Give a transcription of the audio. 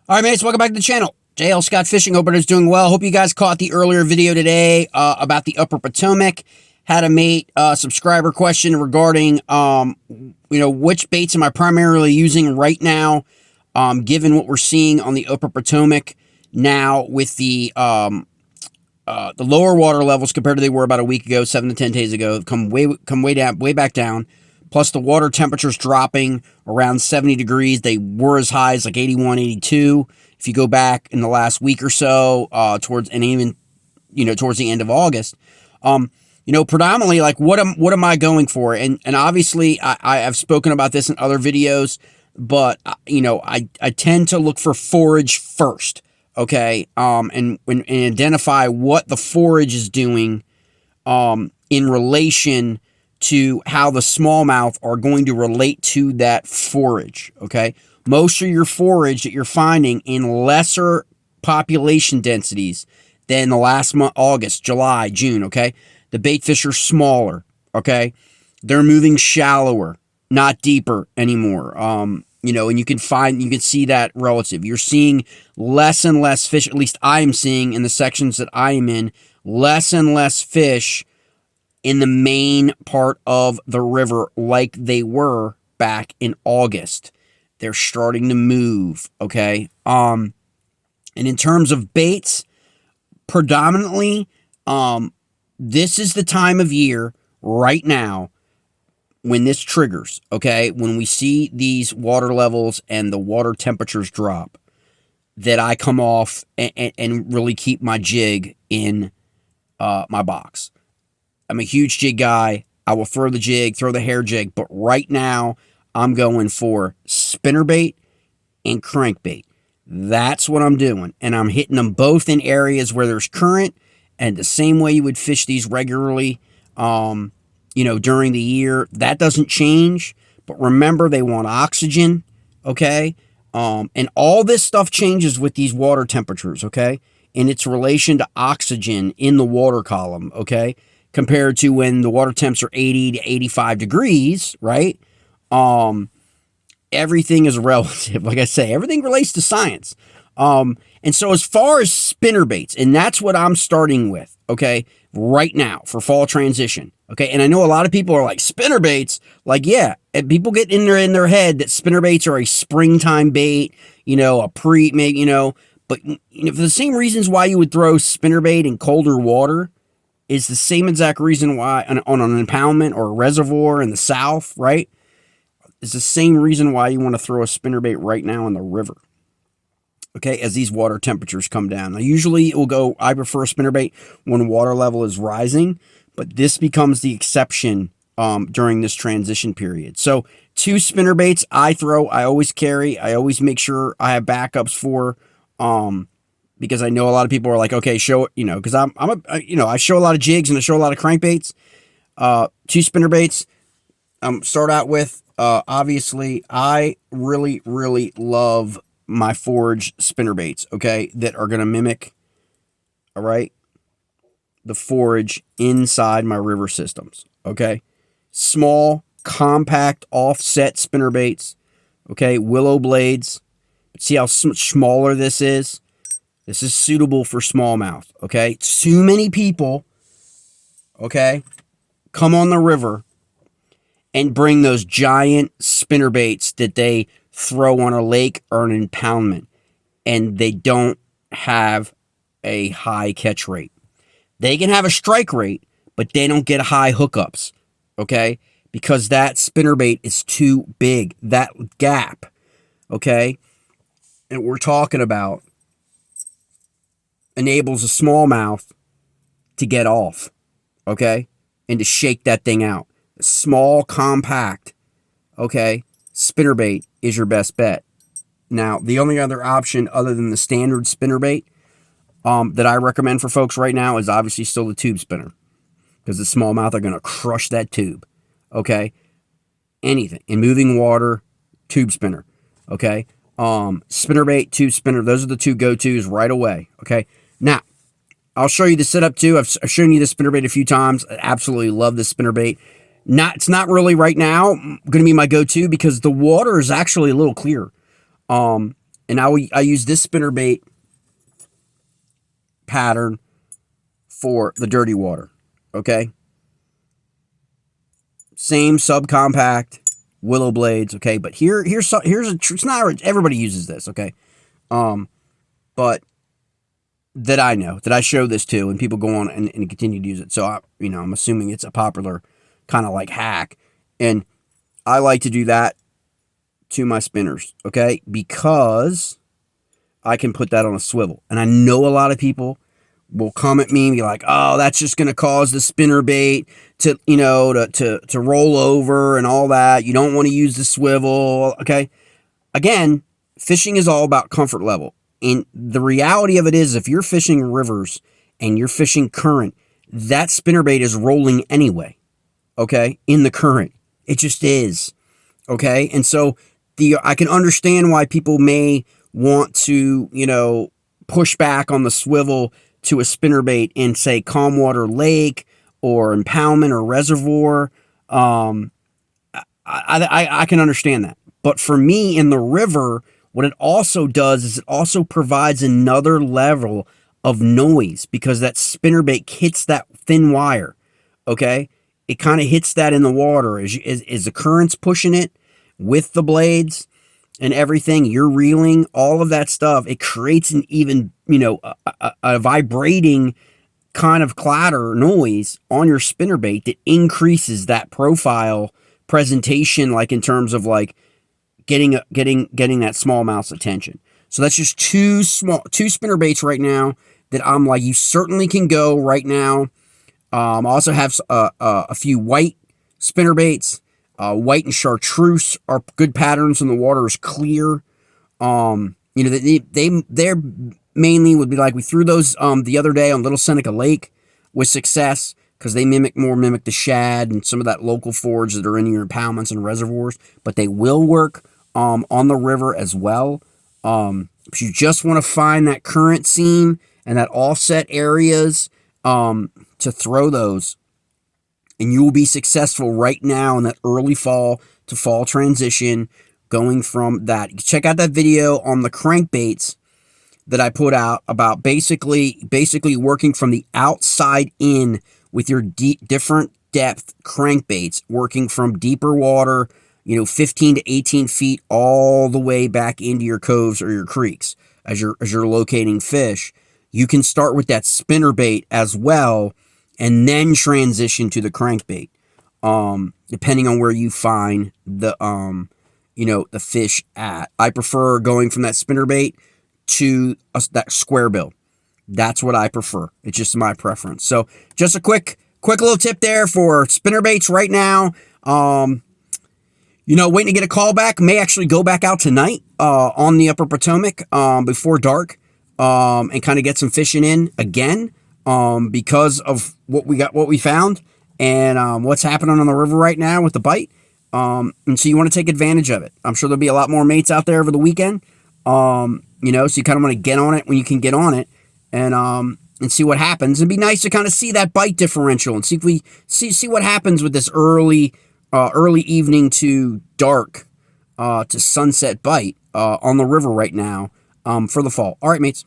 All right, mates, welcome back to the channel. JL Scott Fishing. Hope everybody's doing well. Hope you guys caught the earlier video today about the Upper Potomac. Had a mate subscriber question regarding, which baits am I primarily using right now, given what we're seeing on the Upper Potomac now with the lower water levels compared to they were about a week ago, 7 to 10 days ago, come way back down. Plus the water temperatures dropping around 70 degrees. They were as high as like 81, 82. If you go back in the last week or so, towards the end of August, predominantly like what am I going for? And obviously I have spoken about this in other videos, but I tend to look for forage first. Okay. And identify what the forage is doing, in relation to how the smallmouth are going to relate to that forage, okay? Most of your forage that you're finding in lesser population densities than the last month, August, July, June, okay? The bait fish are smaller, okay? They're moving shallower, not deeper anymore. And you can see that relative. You're seeing less and less fish, at least I am seeing in the sections that I am in, less and less fish in the main part of the river like they were back in August. They're starting to move, okay? And in terms of baits, predominantly, this is the time of year right now when this triggers, okay? When we see these water levels and the water temperatures drop, that I come off and really keep my jig in my box. I'm a huge jig guy. I will throw the jig, throw the hair jig, but right now I'm going for spinnerbait and crankbait. That's what I'm doing, and I'm hitting them both in areas where there's current, and the same way you would fish these regularly, during the year. That doesn't change, but remember, they want oxygen, okay? And all this stuff changes with these water temperatures, okay? In its relation to oxygen in the water column, okay? Compared to when the water temps are 80 to 85 degrees, right? Everything is relative. Like I say, everything relates to science. And so as far as spinnerbaits, and that's what I'm starting with, okay, right now for fall transition, okay? And I know a lot of people are like, spinnerbaits, like, yeah, and people get in their head that spinnerbaits are a springtime bait, but for the same reasons why you would throw spinnerbait in colder water, is the same exact reason why on an impoundment or a reservoir in the south, right? It's the same reason why you want to throw a spinnerbait right now in the river, okay, as these water temperatures come down. Now, usually I prefer a spinnerbait when water level is rising, but this becomes the exception during this transition period. So 2 spinnerbaits I always carry. I always make sure I have backups for, because I know a lot of people are like, okay, show it, because I show a lot of jigs and I show a lot of crankbaits. 2 spinnerbaits. Start out with, obviously, I really, really love my forage spinnerbaits, okay, that are going to mimic, all right, the forage inside my river systems, okay? Small, compact, offset spinnerbaits, okay, willow blades. See how much smaller this is? This is suitable for smallmouth, okay? Too many people, okay, come on the river and bring those giant spinnerbaits that they throw on a lake or an impoundment, and they don't have a high catch rate. They can have a strike rate, but they don't get high hookups, okay? Because that spinnerbait is too big, that gap, okay? And we're talking about enables a smallmouth to get off, okay, and to shake that thing out. A small, compact, okay, spinnerbait is your best bet. Now, the only other option other than the standard spinnerbait that I recommend for folks right now is obviously still the tube spinner, because the smallmouth are going to crush that tube, okay? Anything in moving water, tube spinner, okay? Spinnerbait, tube spinner, those are the 2 go-tos right away, okay? Now, I'll show you the setup too. I've shown you the spinnerbait a few times. I absolutely love this spinnerbait. It's not really right now going to be my go-to because the water is actually a little clear. And I use this spinnerbait pattern for the dirty water. Okay. Same subcompact willow blades. Okay. But here's a, it's not, everybody uses this. Okay. But that I know, that I show this to, and people go on and continue to use it. So I'm assuming it's a popular kind of like hack. And I like to do that to my spinners. Okay. Because I can put that on a swivel. And I know a lot of people will come at me and be like, oh, that's just going to cause the spinnerbait to, to roll over and all that. You don't want to use the swivel. Okay. Again, fishing is all about comfort level. And the reality of it is, if you're fishing rivers and you're fishing current, that spinnerbait is rolling anyway. Okay. In the current. It just is. Okay. And so I can understand why people may want to, push back on the swivel to a spinnerbait in, say, calm water lake or impoundment or reservoir. I can understand that. But for me, in the river, what it also does is it also provides another level of noise, because that spinnerbait hits that thin wire. Okay. It kind of hits that in the water as the current's pushing it with the blades and everything, you're reeling, all of that stuff. It creates an even, a vibrating kind of clatter noise on your spinnerbait that increases that profile presentation, like in terms of like getting that smallmouth's attention. So that's just two spinnerbaits right now that I'm like, you certainly can go right now. I also have a few white spinnerbaits. White and chartreuse are good patterns when the water is clear. They're mainly would be like, we threw those the other day on Little Seneca Lake with success, because they mimic the shad and some of that local forage that are in your impoundments and reservoirs. But they will work on the river as well. If you just want to find that current seam and that offset areas to throw those, and you will be successful right now in that early fall to fall transition, going from that. Check out that video on the crankbaits that I put out about basically working from the outside in with your different depth crankbaits, working from deeper water, 15 to 18 feet, all the way back into your coves or your creeks as you're locating fish. You can start with that spinnerbait as well, and then transition to the crankbait, depending on where you find the the fish at. I prefer going from that spinnerbait to that square bill. That's what I prefer. It's just my preference. So just a quick little tip there for spinnerbaits right now. Waiting to get a call back. May actually go back out tonight on the Upper Potomac before dark, and kind of get some fishing in again. Because of what we found, and what's happening on the river right now with the bite. And so you want to take advantage of it. I'm sure there'll be a lot more mates out there over the weekend. So you kind of want to get on it when you can get on it, and see what happens. It'd be nice to kind of see that bite differential and see if we see what happens with this early evening to dark to sunset bite on the river right now for the fall. All right, mates.